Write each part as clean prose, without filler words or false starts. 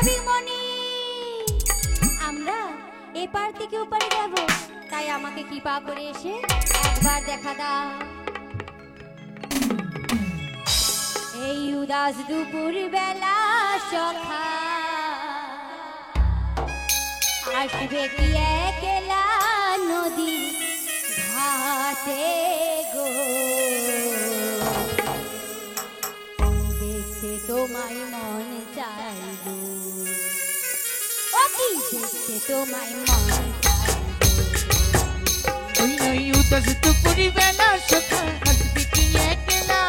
নাবিমণি, আমরা এপার থেকে ওপারে যাব, তাই আমাকে কৃপা করে এসে একবার দেখা দাও। এই উদাস দুপুর বেলা সখা আসবে কি একলা নদী ঘাটে গো, দেখতে তোমায় মন চাইবো, ও কি দেখতে তোমায় মন চাইবো। ওই নই উদাস দুপুর বেলা সখা আসবে কি একলা,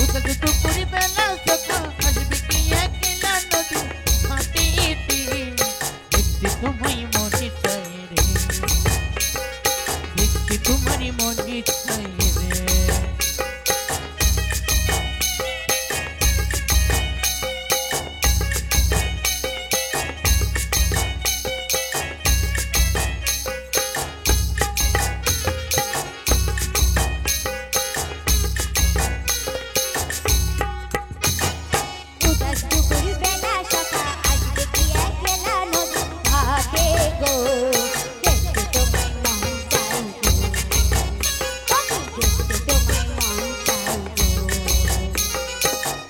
উদাস দুপুর বেলা সখা আসবে কি একলা নদী ঘাটেতে, দেখতে তোমায় মনে চাই রে, দেখতে তোমারই মনে চাই রে। উদাস দুপুর বেলা সখা আসবে কি একলা নদী ঘাটে গো, দেখতে তোমায় মন চাইবো, ও কি দেখতে তোমায় মন চাইবো।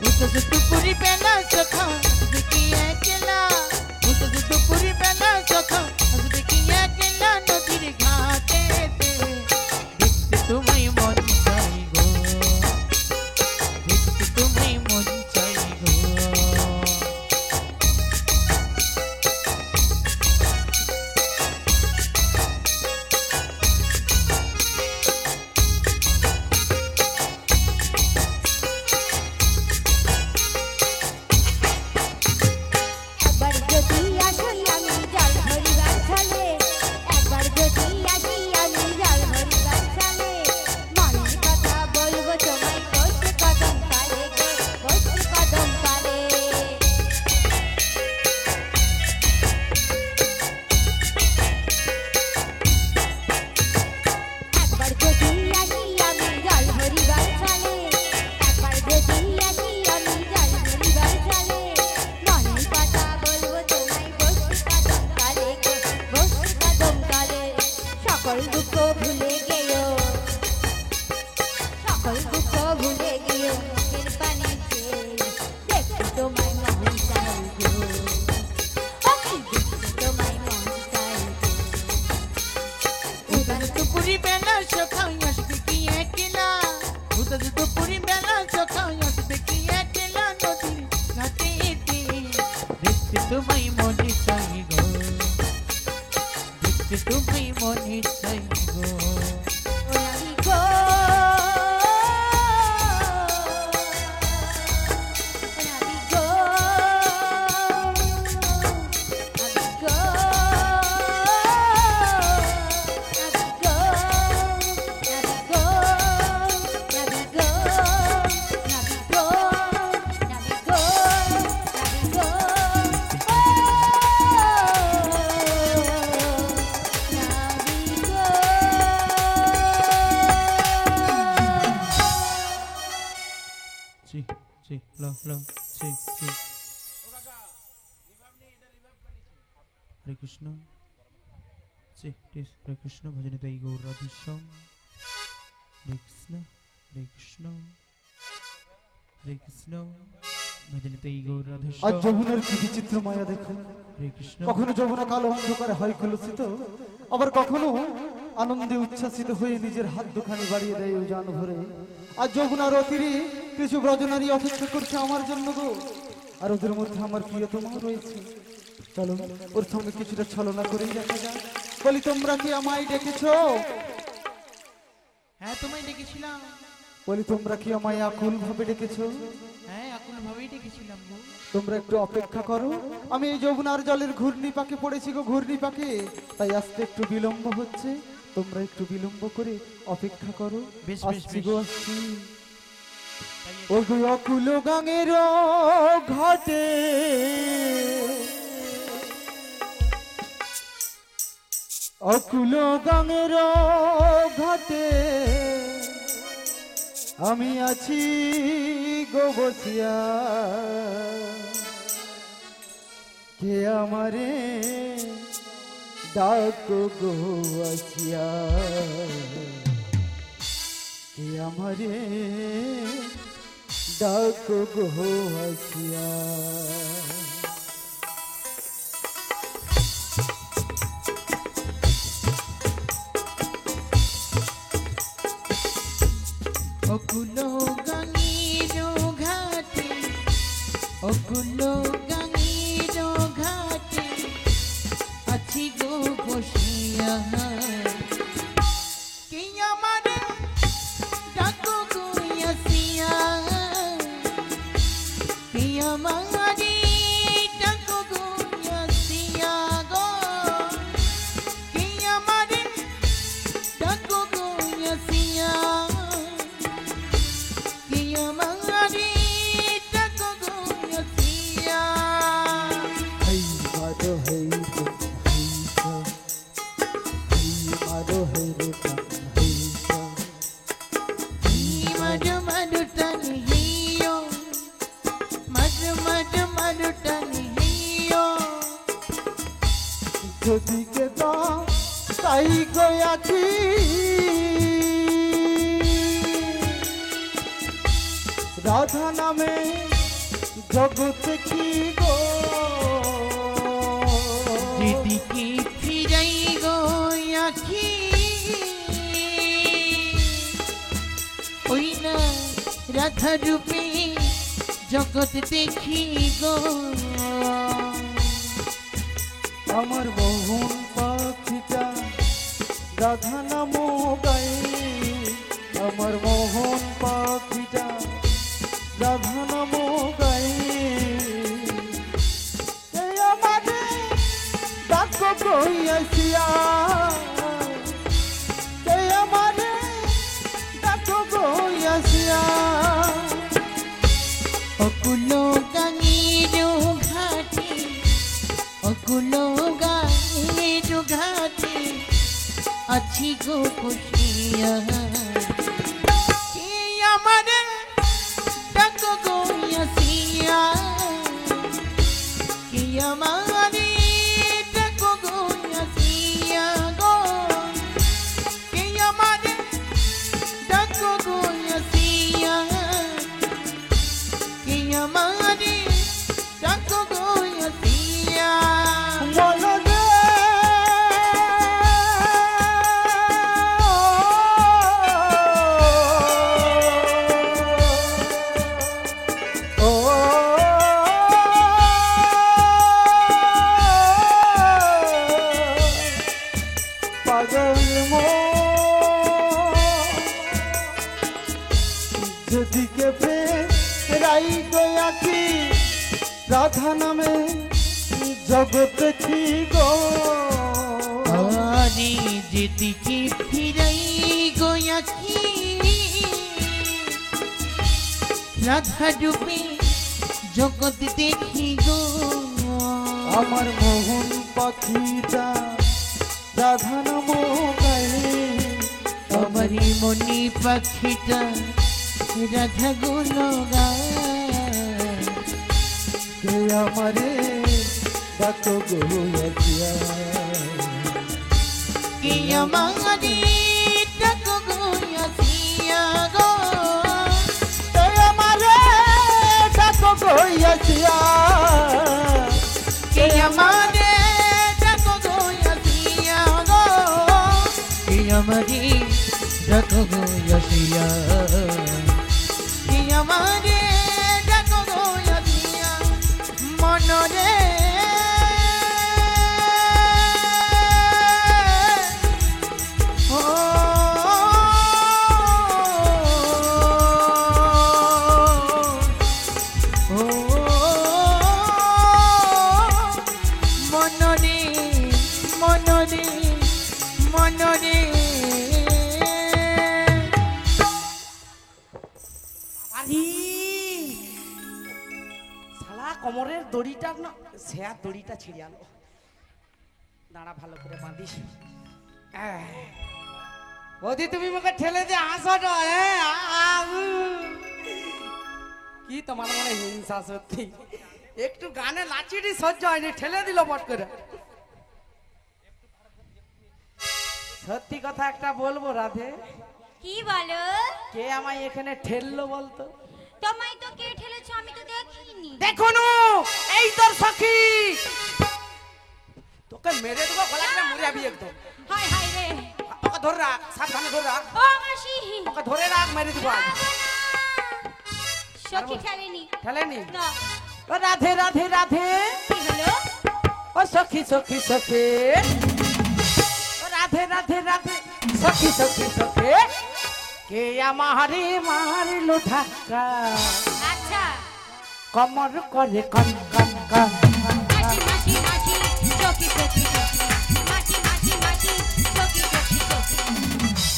উদাস দুপুর বেলা সখা আসবে কি একলা, উদাস দুপুর বেলা সখা আসবে কি একলা নদীর ঘাটেতে, দেখতে তোমায় মন চাই গো, দেখতে তোমায় মন চাই গো। একবার যদি আসি আমি জল ভরিবার ছলে, একবার যদি আসি আমি জল ভরিবার ছলে, মনের কথা বলবো তোমায় বসে কদম কালে গো, বসে কদম কালে। একবার যদি আসি আমি জল ভরিবার ছলে, একবার যদি আসি আমি জল ভরিবার ছলে, মনের কথা বলবো তোমায় বসে কদম কালে গো, বসে কদম কালে। সকল দুঃখ ভুলে গেও, সকল দুঃখ ভুলে গেও, মুখের পানে চেয়ে দেখতে তোমায় মন চাইবো, ও কি দেখতে তোমায় মন চাইবো। উদাস দুপুর বেলা সখা আসবে কি একলা, উদাস দুপুর বেলা সখা আসবে কি একলা নদীর ঘাটেতে, দেখতে তোমায় মনে চাই গো, দেখতে তোমায় মনে চাই গো। ওনারি গো, ওনারি গো, ওনারি গো, ওনারি গো, ওনারি গো, ওনারি গো, ওনারি গো, ওনারি গো, ওনারি গো, জি জি লো লো জি জি। হরে কৃষ্ণ জি প্লিজ হরে কৃষ্ণ ভজনে তাই গৌর রাধেশ্যাম, হরে কৃষ্ণ হরে কৃষ্ণ হরে কৃষ্ণ ভজনে তাই গৌর আজ রাধেশ্যাম, যমুনার কি বিচিত্র মায়া দেখো, হরে কৃষ্ণ। কখনো যমুনা কালো অন্ধকারে হয় কলুষিত, আবার কখনো আনন্দে উচ্ছ্বাসিত হয়ে নিজের হাত দুখানি বাড়িয়ে দেয় উজান ভরে। আর যমুনার অতীরে কিছু ব্রজনারী অপেক্ষা করছে আমার জন্য গো, আর ওদের মধ্যে আমার প্রিয়তমাও রয়েছে। চলো ওর সঙ্গে কিছুটা ছলনা করেই দেখা যাক। বলি তোমরা কি আমায় ডেকেছো? হ্যাঁ তোমায় ডেকেছিলাম, বলি তোমরা কি আমায় আকুল ভাবে ডেকেছো? হ্যাঁ আকুল ভাবেই ডেকেছিলাম গো। তোমরা একটু অপেক্ষা করো, আমি এই যমুনার জলের ঘূর্ণি পাকে পড়েছি গো, ঘূর্ণি পাকে, তাই আসতে একটু বিলম্ব হচ্ছে, তোমরা একটু বিলম্ব করে অপেক্ষা করো। বেশ, বেশ, আসছি বেশ। গো আসছি। ও গো অকুল গাঙের ঘাটে অকুল গাঙের ঘাটে আমি আছি গো বসিয়া, কে আমারে ডাকো গো আসিয়া, কে আমারে ডাকো গো আসিয়া। অকুলো গাঙ্গের ঘাটে, অকুলো গাঙ্গের ঘাটে আছি গো বসিয়া, কে আমারে ডাকো গো আসিয়া, কে আমারে ডাকো গো আসিয়া গো, কে আমারে ডাকো গো আসিয়া, কে আমারে ডাকো গো আসিয়া। হই মারো হই গো হইসা, হই মারো হই রে প্রাণ হইসা, মারো মারো টানি হিও, মারো মারো মারো টানি হিও, যদি কে দাও তাই গো আছি, রাধা নামে জগতে কি গো, যেদিকে ফিরাই গো আখি ওই না রাধা রূপে জগৎ দেখি গো। আমার মোহন পাখিটা রাধা নাম গাই, আমার মোহন পাখিটা রাধা নাম গাই, এই আমারে ডাকো কই আসিয়া, এই আমারে ডাকো কই আসিয়া। অকুলো গাঙ্গের ঘাটে, অকুলো গাঙ্গের ঘাটে আছি গো বসিয়া, কে আমারে ডাকো গো আসিয়া, কে আমারে ডাকো গো আসিয়া গো, কে আমারে ডাকো গো আসিয়া, কে আমারে ডাকো গো আসিয়া। বলো রে ও পাগল যেদিকে ফেরাই গয়াছি রাধা নামে জগৎ কি গো, আরে যেদিকে ফিরাই গো আখি রাধা রূপে জগৎ দেখি গো। আমার মোহন পাখিটা রাধা নাম গাই, আমারি মনি পাখিটা রাধা গুণ গায়, কে আমারে ডাকো গো আসিয়া, কে আমারে ডাকো গো আসিয়া গো, কে আমারে ডাকো গো আসিয়া, কে আমারে ডাকো গো আসিয়া গো, কে আমারে ডাকো গো আসিয়া, কে আমারে ডাকো গো আসিয়া। মনরে ও ও মনরে মনরে মনরে আরে শালা কোমরের দড়িটা না শেয়ার দড়িটা ছিঁড়ে আলো, দাঁড়া ভালো করে বাঁধিস। বৌদি তুমি আমাকে ঠেলে দিয়ে হাসো না, কি তোমার মনে হিংসা সত্যি। একটু গানে নাচিটি সহ্য হয়নি, ঠেলে দিল পট করে। সত্যি কথা একটা বলবো রাধে, কি বলো? কে আমায় এখানে ঠেললো বলতো? তোমায় তো কে ঠেলেছো আমি তো দেখিনি। দেখো নু, এই তোর সখী। তোকে মেরে দেবো, গলাটা মুড়ে যাবি একদম। হায় হায় রে। ওকে ধরে রাখ, সাবধানে ধরে রাখ। ও মাসি, ওকে ধরে রাখ, মেরে দিব আজ। সখী ঠেলেনি। ঠেলেনি? না। ও রাধে রাধে রাধে, কি হলো? ও সখী সখী সখী, ও রাধে রাধে রাধে, সখী সখী সখী, কে আমারে মারলো ধাক্কা, আচ্ছা। কমর করে কন কন কন। মাসি মাসি মাসি, সখী সখী সখী, মাসি মাসি মাসি, সখী সখী সখী,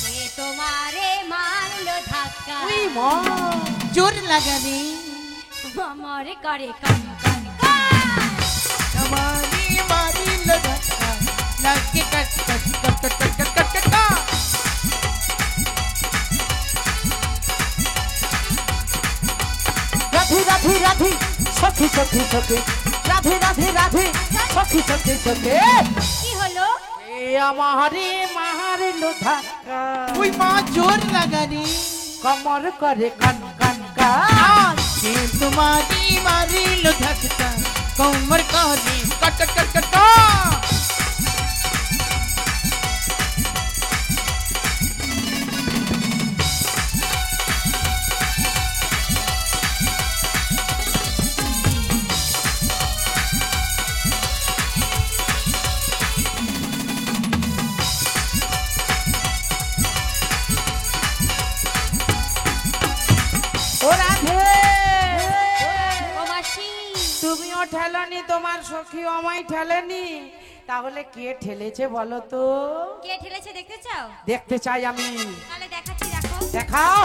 কে তোমারে মারলো ধাক্কা? উই মা, জোর লাগানি আমারে করে কান কান কান। আমারি মারিল ধাক্কা লাগে কট কট কট কট কট কট কট। রাধে রাধে রাধে, সখী সখী সখী, রাধে রাধে রাধে, সখী সখী সখী, কি হলো? কে আমারে মারলো ধাক্কা, ওই মা জোর লাগানি কমর করে কন কন কন। কে তোমারি মারিল ধাক্কা কোমর করি কট কট কট কট। ও রাধে, ও মাসি, তুমিও ঠেলনি, তোমার সখী আমায় ঠেলেনি, তাহলে কে ঠেলেছে বলো তো? কে ঠেলেছে দেখতে চাও? দেখতে চাই আমি। তাহলে দেখাচ্ছি, দেখো। দেখাও।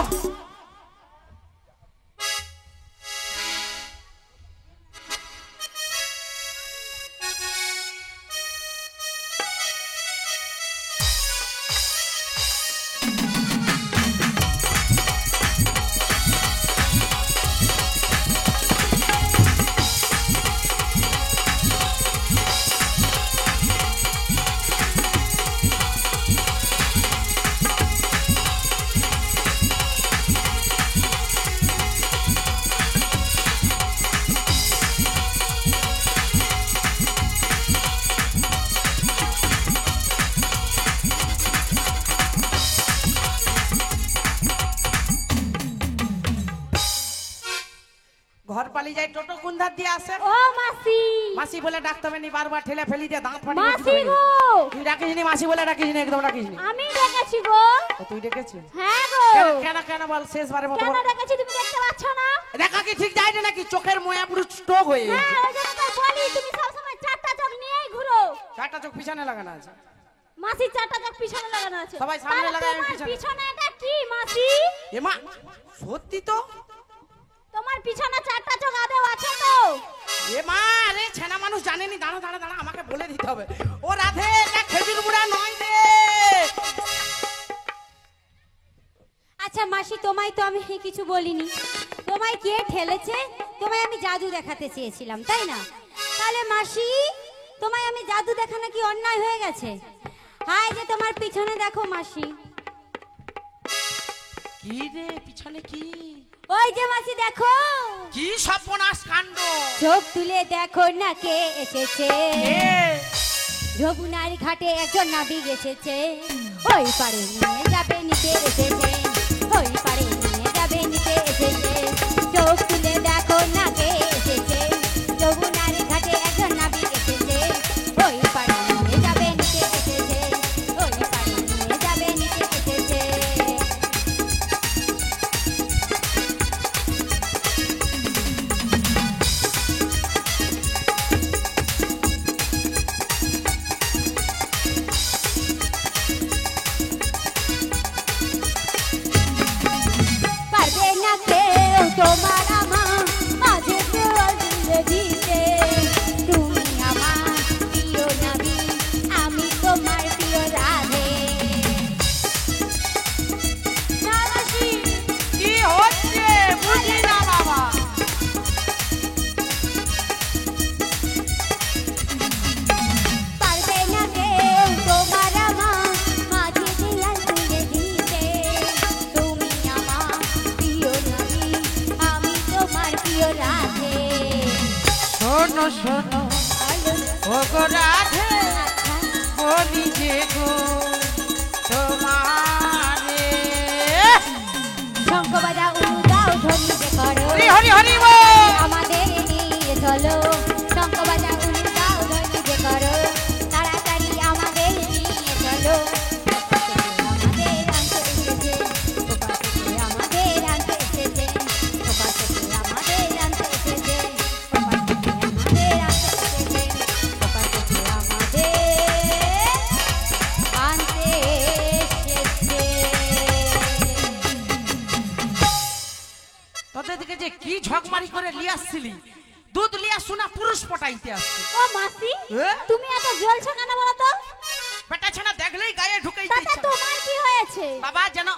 ঘর পালিয়ে যায়, টোটো কোন ধার দিয়ে আসে? ও মাসি, মাসি বলে ডাকতে হবে নি, বারবার ঠেলে ফেলি দিয়ে দাঁত ফাটি মাসি গো, তুই ডাকিস নি, মাসি বলে ডাকিস নি, একদম ডাকিস নি। আমি ডেকেছি গো। ও, তুই ডেকেছিস? হ্যাঁ গো। কেন কেন বল, শেষবারের মতো কেন বল। ডেকেছি তুমি দেখতে পাচ্ছ না? দেখা কি ঠিক যায় না নাকি? চোখের মোয়া পুরো স্ট্রোক হয়ে গেছে। হ্যাঁ, ওই জন্য তো বলি তুমি সবসময় চারটা চোখ নিয়েই ঘুরো। চারটা চোখ পিছনে লাগানো আছে। মাসি চারটা চোখ পিছনে লাগানো আছে। সবাই সামনে তাহলে লাগায়, আমি তোমার পিছনে। পিছনে এটা কি মাসি? এমা, সত্যি তো? তোমার পিছনে চারটা চোখ আদেও আছে তো? এমা, আরে ছেনা মানুষ জানেনি, দাঁড়া দাঁড়া দাঁড়া, আমাকে বলে দিতে হবে। ও রাধে, এটা খেজুর বুড়া নয় রে। আচ্ছা মাসি, তোমায় তো আমি কিছু বলিনি। তোমায় কে ঠেলেছে? তোমায় আমি জাদু দেখাতে চেয়েছিলাম, তাই না? তাহলে মাসি, তোমায় আমি জাদু দেখানো কি অন্যায় হয়ে গেছে? হাই যে তোমার পিছনে দেখো মাসি। কি রে, পিছনে কি? ওই যে মাসি দেখো, কি সর্বনাশ কাণ্ড! চোখ তুলে দেখো না কে এসেছে। এ, যমুনার ঘাটে একজন নাবিক এসেছে। ওই পারে নিয়ে যাবে নিতে এসেছে, ওই পারে নিয়ে যাবে নিতে এসেছে। চোখ তুলে দেখো না কে এসেছে। যমুনার ঘাটে একজন নাবিক এসেছে। ওই পারে নিয়ে যাবে নিতে এসেছে, ওই পারে নিয়ে যাবে নিতে এসেছে। পারবে না কেউ তোমার আমার মাঝে কেউ শোনো শোনো ও গো রাধে বলি যে গো তোমারে শঙ্খ বাজা উলু দাও ধ্বনি যে করো হরি হরি হরি বল আমাদের নিয়ে চলো শঙ্খ বাজা উলু দাও ধ্বনি যে করো তাড়াতাড়ি আমাদের নিয়ে চলো আমাদের আনতে এসেছে ওপার থেকে আমাদের আনতে এসেছে ওপার থেকে আমাদের আনতে এসেছে ওপার থেকে আমাদের আনতে এসেছে। তোদের দিকে যে কি ঝকমারি করে লিয়ে আসছিলি, দুধ লিয়া শোনা পুরুষ পটাইতে আসছে। ও মাসি এ? তুমি এত জ্বলছো কেন বলো তো? বেটা ছানা দেখলেই গায়ে ঢুকাই তাতে দিচ্ছে। তোমার কি হয়েছে? বাবা যেন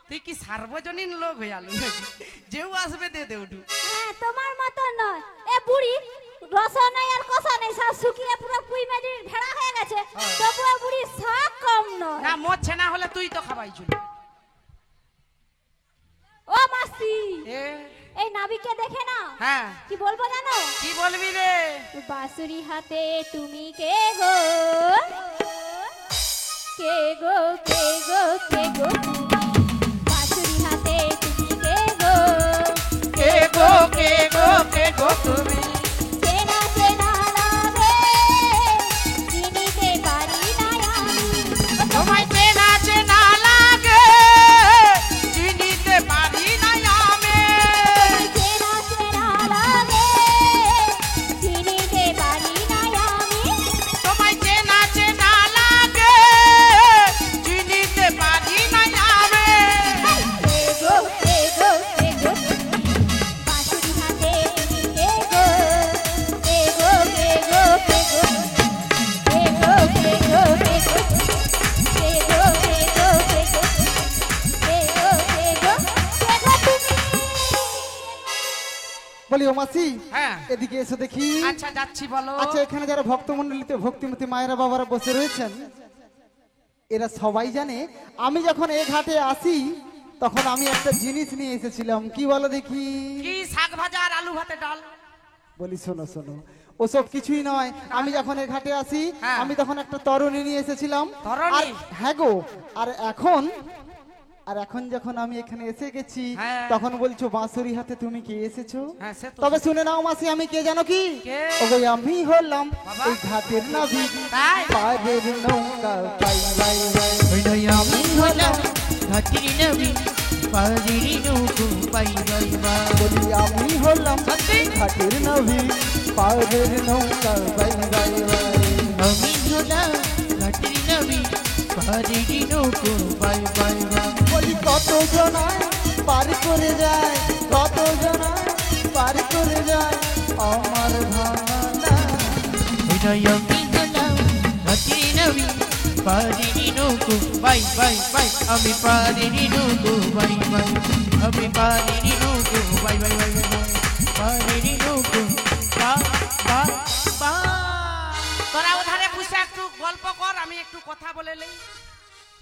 তুই কি সার্বজনীন লোক হয়ে আলো নাকি? যেও আসবে দে দে উঠু। হ্যাঁ তোমার মতো নয় এ বুড়ি রসা নাই আর কষা নাই সব শুকিয়ে পুরো পুই মেজির ভেড়া হয়ে গেছে তবুও বুড়ি শাক কম নয়। না মোর ছেনা হলে তুই তো খাবাই ছিল। ও মাসি এ এই নাবিকে দেখে না হ্যাঁ কি বলবো জানো? কি বলবি রে? বাঁশুরি হাতে তুমি কে গো কে গো কে গো কে গো বাঁশুরি হাতে তুমি কে গো কে গো কে গো কে গো তুমি চেনা চেনা লাগে চিনিতে পারি না আমি তোমায় চেনা চেনা লাগে চিনিতে পারি না আমি চেনা চেনা লাগে চিনিতে পারি না আমি তোমায় চেনা চেনা লাগে চিনিতে পারি না আমি কে গো কে গো কে গো বাঁশুরি হাতে তুমি কে গো কে গো কে গো কে গো কে গো কে গো কে গো কে গো কে গো কে গো কে গো কে গো তুমি বলি ও মাসি হ্যাঁ এদিকে এসে দেখি। আচ্ছা যাচ্ছি বলো। আচ্ছা এখানে যারা ভক্তমণ্ডলীতে ভক্তিমতী মায়েরা বাবারা বসে রয়েছেন এরা সবাই জানে আমি যখন এই ঘাটে আসি তখন আমি একটা জিনিস নিয়ে এসেছিলাম। কি বলো দেখি? কি শাক ভাজা আর আলু ভাতে ডাল। বলি শোনো শোনো ওসব কিছুই নয়। আমি যখন এই ঘাটে আসি হ্যাঁ। আমি তখন একটা তরুণী নিয়ে এসেছিলাম। তরুণী? আর হ্যাঁ গো আর এখন যখন আমি এখানে এসে গেছি হ্যাঁ। তখন বলছো বাঁশুরি হাতে তুমি কে এসেছো? হ্যাঁ সে তো তবে শুনে নাও মাসি আমি কে জানো কি? কে? ওগো আমি হলাম বাবা। এই ঘাটের নাবিক তাই? পারের নৌকা পাই বাই বাই। আমি হলাম ঘাটির নবী পারিরি নৌকো পাই বাই বাই বলি আমি হলাম সত্যি? ঘাটের নাবিক পারের নৌকা পাই বাই বাই। আমি হলাম ঘাটির নবী পারিরি নৌকো পাই বাই বাই বলি কত জনায় পার করে যায় কত জনায় পার করে যায় আমার ভাঙা হৃদয় আমি হলাম ঘাটির নবী পারিরি নৌকো বাই বাই বাই আমি পারিরি নৌকো বাই বাই আমি পারিরি নৌকো বাই বাই বাই বাই পারিরি নৌকো বা বা বা তোরা ওধারে বসে একটু গল্প কর, আমি একটু কথা বলে লই।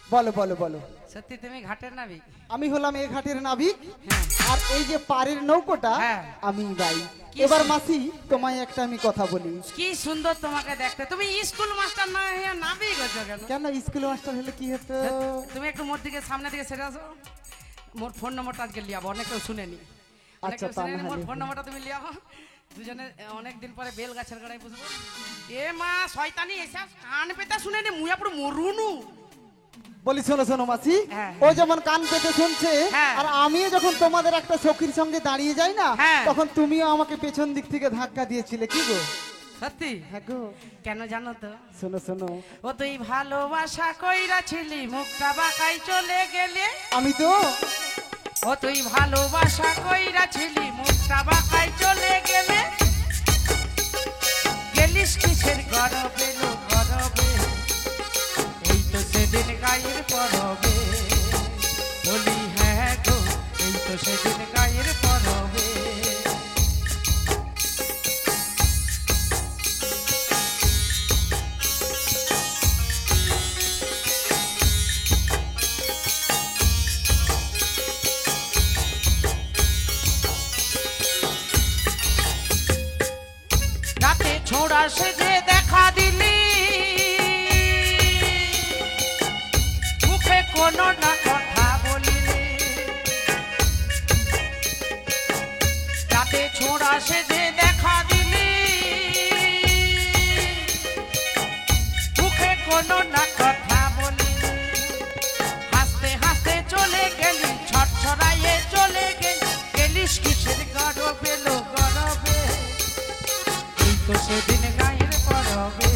বলো বলো বলো। সত্যি তুমি ঘাটের নাবি? আমি হলাম এই ঘাটের নাবিক হ্যাঁ আর এই যে পারের নৌকোটা হ্যাঁ। আমি বাই। কি এবার সু- মাসি তোমায় একটা আমি কথা বলি। কি সুন্দর তোমাকে দেখতে। তুমি স্কুল মাস্টার না হয়ে নাবি গেছো কেন? কেন স্কুল মাস্টার হলে কি হতো? তুমি একটু মোর দিকে সামনে দিকে সেরে আসো। মোর ফোন নম্বরটা আজকে লিয়াবো, অনেকেও শুনেনি। আচ্ছা, অনেকেও তা শুনেনি, না মোর হলে ফোন নম্বরটা তুমি লিয়াবো। দুজনে অনেকদিন পরে বেল গাছের গোড়ায় বসবো। এ মা শয়তানি এসব কান পেতে শুনেনি, মুয়া পুরো মরুনু। বলি শোনো শোনো মাসি হ্যাঁ। ও যেমন কান পেতে শুনছে হ্যাঁ। আর আমিও যখন তোমাদের একটা সখীর সঙ্গে দাঁড়িয়ে যাই না হ্যাঁ। তখন তুমিও আমাকে পেছন দিক থেকে ধাক্কা দিয়েছিলে কি গো? সত্যি? হ্যাঁ গো কেন জানো তো? শোনো শোনো ও তুই ভালোবাসা কইরা ছিলি, মুখটা বাঁকাই চলে গেলে। আমি তো ও তুই ভালোবাসা কইরা ছিলি, মুখটা বাঁকাই চলে গেলে। গেলিস কিসের গরবে লো গরবে, এই তো সেদিন গায়ের পরবে। বলি হ্যাঁ গো, এই তো সেদিন গায়ের পরবে। ছোড়া সেজে দেখা দিলি মুখে কোনো না কথা বলিনি রাতে ছোড়া সেজে দেখা দিলি মুখে কোনো না কথা বলিনি হাসতে হাসতে চলে গেলি ছড়ছড়াইয়ে চলে গেলি গেলিস কিসের গরবে লো গরবে এই তো সেদিন গায়ের পরবে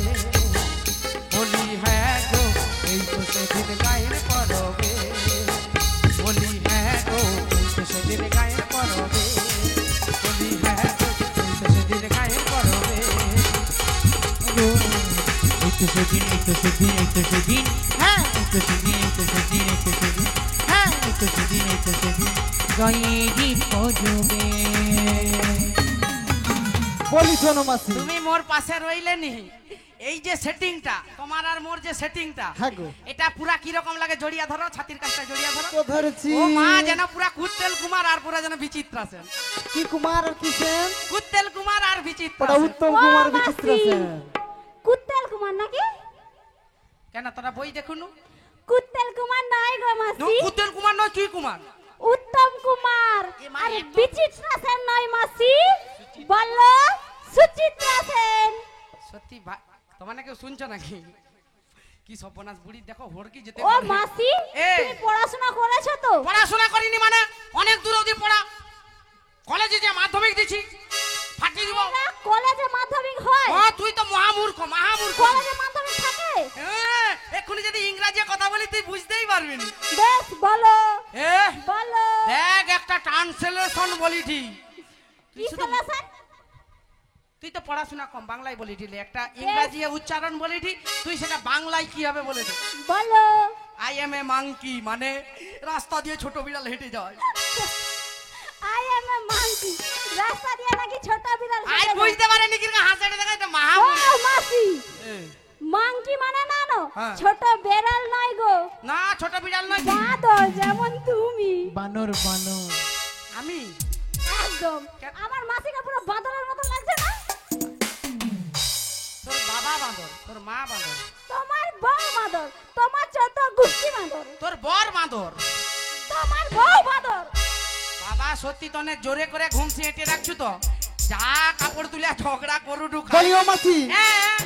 বলি হ্যাঁ গো এই তো সেদিন গায়ের পরবে বলি হ্যাঁ গো এই তো সেদিন গায়ের পরবে বলি হ্যাঁ গো এই তো সেদিন গায়ের পরবে এই তো সেদিন এই তো সেদিন এই তো সেদিন হ্যাঁ এই তো সেদিন এই তো সেদিন এই তো সেদিন হ্যাঁ এই তো সেদিন এই তো সেদিন গায়েরই পরবে। বলি শোনো মাসি। তুমি মোর পাশে রইলে নি এই যে সেটিংটা তোমার আর মোর যে সেটিংটা হ্যাঁ গো। এটা পুরা কি রকম লাগে জড়িয়া ধরো ছাতির কাছটা জড়িয়া ধরো তো ধরেছি। ও মা যেন পুরা কুত্তেল কুমার আর পুরা যেন বিচিত্রা সেন কি কুমার আর কি সেন? কুত্তেল কুমার আর বিচিত্রা ওটা সেন। উত্তম কুমার বিচিত্র সেন। কুত্তেল কুমার নাকি? কেন তোরা বই দেখুন কুত্তেল কুমার নয় গো মাসি, কুত্তেল কুমার নয় কি কুমার উত্তম কুমার। এ মা, আর এ তো- বিচিত্রা সেন নয় মাসি, বললো সুচিত্রা সেন। সত্যি ভাই তোমার কেউ শুনছো নাকি কি সর্বনাশ বুড়ি দেখো হড়কি যেতে ও পারে। মাসি, এ। তুমি পড়াশোনা করেছো তো? পড়াশোনা করিনি মানে অনেক দূর অবধি পড়া কলেজে যে মাধ্যমিক দিছি ফাটিয়ে দিব না, কলেজে মাধ্যমিক হয়? ও তুই তো মহামূর্খ মহামূর্খ কলেজে মাধ্যমিক থাকে? হ্যাঁ, এক্ষুনি যদি ইংরাজি কথা বলি তুই বুঝতেই পারবি না বেশ বলো এ বলো। দেখ একটা ট্রান্সলেশন বলি ঠিক কি সলিউশন? তুই তো পড়াশোনা কম বাংলায় বলি দিলে একটা ইংরাজি উচ্চারণ বলি ঠিক তুই সেটা বাংলায় কি হবে বলে দে বলো। আই এম এ মাংকি মানে রাস্তা দিয়ে ছোট বিড়াল হেঁটে যায় আই এম এ মাংকি। রাস্তা দিয়ে নাকি ছোট বিড়াল আই হেঁটে যায়? বুঝতে পারেনি কি হাসাটা দেখা এটা ও মহামূর্খ মাসি, এ, মাংকি মানে না নো, হ্যাঁ। ছোট বেড়াল নয় গো, না ছোট বিড়াল নয় কি? বাঁদর যেমন তুমি। বানর বানর আমি একদম আমার মাসিকে পুরো বাঁদরের মতো লাগছে না? তোর বাবা বাঁদর তোর মা বাঁদর তোমার বউ বাঁদর, তোমার চোদ্দ গোষ্ঠী বাঁদর, তোর বর বাঁদর তোমার বউ বাঁদর। বাবা সত্যি তো অনেক জোরে করে ঘুমছি এঁটে রাখছু তো যা কাপড় তুলে ঝগড়া করু ঢুকা বলি ও মাসি, হ্যাঁ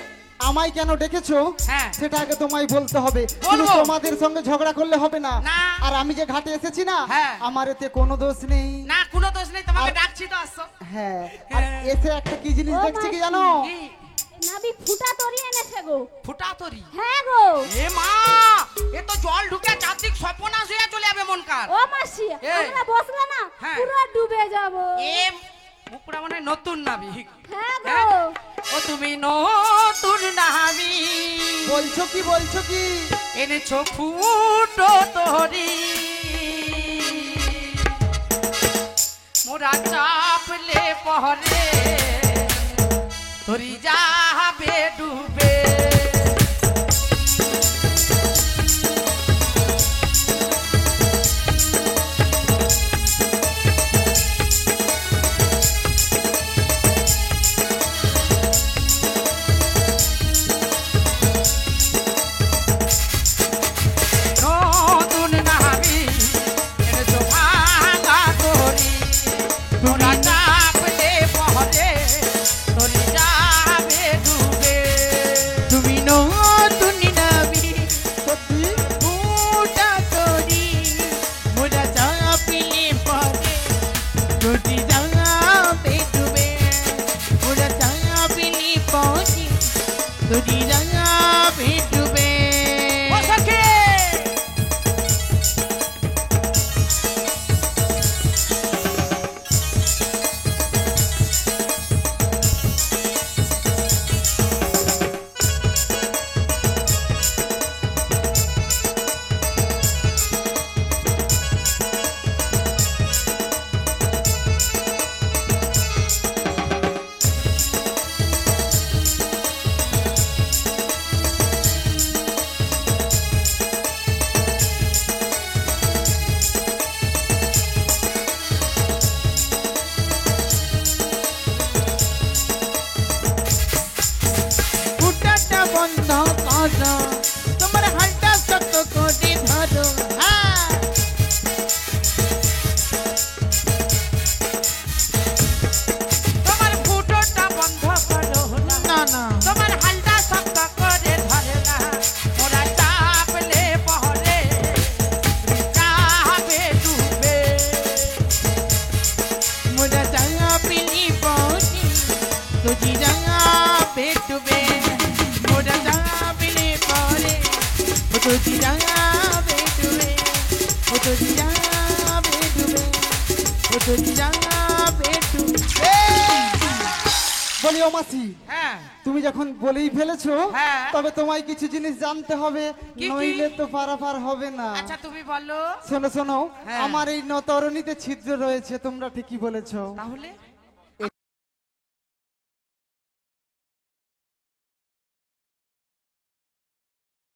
আমায় কেন ডেকেছো হ্যাঁ। সেটা আগে তোমায় বলতে হবে। শুধু বলবো। তোমাদের সঙ্গে ঝগড়া করলে হবে না। না। আর আমি যে ঘাটে এসেছি না, হ্যাঁ। আমার এতে কোনো দোষ নেই। না কোনো দোষ নেই তোমাকে আর- ডাকছি তো আসছো হ্যাঁ, আর হ্যাঁ। এসে একটা কি জিনিস ও দেখছি কি মাসি। জানো? কি নাবি ফুটা তরি এনেছে গো। ফুটা তরি হ্যাঁ গো। এ মা এ তো জল ঢুকে চারদিক সর্বনাশ হয়ে চলে যাবে মনকার ও মাসি, এ। আমরা বসলে না হ্যাঁ। পুরো ডুবে যাব। এ মুকুড়া মানে নতুন নাবি হ্যাঁ হ্যাঁ? গো। ও তুমি নতুন নাবি বলছো কি বলছো কি? এনেছো ফুটো তরি মোরা চাপলে পহরে তরি যাবে ডুবে নতুন নাবি এনেছো ভাঙা তরি মোরা চাপলে পহরে তরি যাবে ডুবে তুমি নতুন নাবি সত্যি? ফুটা তরি মোরা চাপিলে পরে যদি যাবে ডুবে মোরা চাপিলে পরে যদি যাবে ডুবে। ও সখী ধরো তোমার হালটা শক্ত করে ধরো হ্যাঁ তোমার ফুটোটা বন্ধ করো না না না তোমার হালটা শক্ত করে ধরে না ওরা চাপলে পহরে যাবে ডুবে মোরা জাঙ্গা পিলি পৌঁছি তুঝি জাঙ্গা পেটুবে মোরা জাঙ্গা পিলি পরে তুঝি জাঙ্গা পেটুবে তুঝি জাঙ্গা পেটুবে তুঝি জাঙ্গা পেটুবে বলি ও মাসি, হ্যাঁ তুমি যখন বলেই ফেলেছো হ্যাঁ। তবে তোমায় কিছু জিনিস জানতে হবে, কি? নইলে তো পারাপার হবে না। আচ্ছা তুমি বলো শোনো শোনো, হ্যাঁ। আমার এই নতরণীতে ছিদ্র রয়েছে, তোমরা ঠিকই বলেছো। তাহলে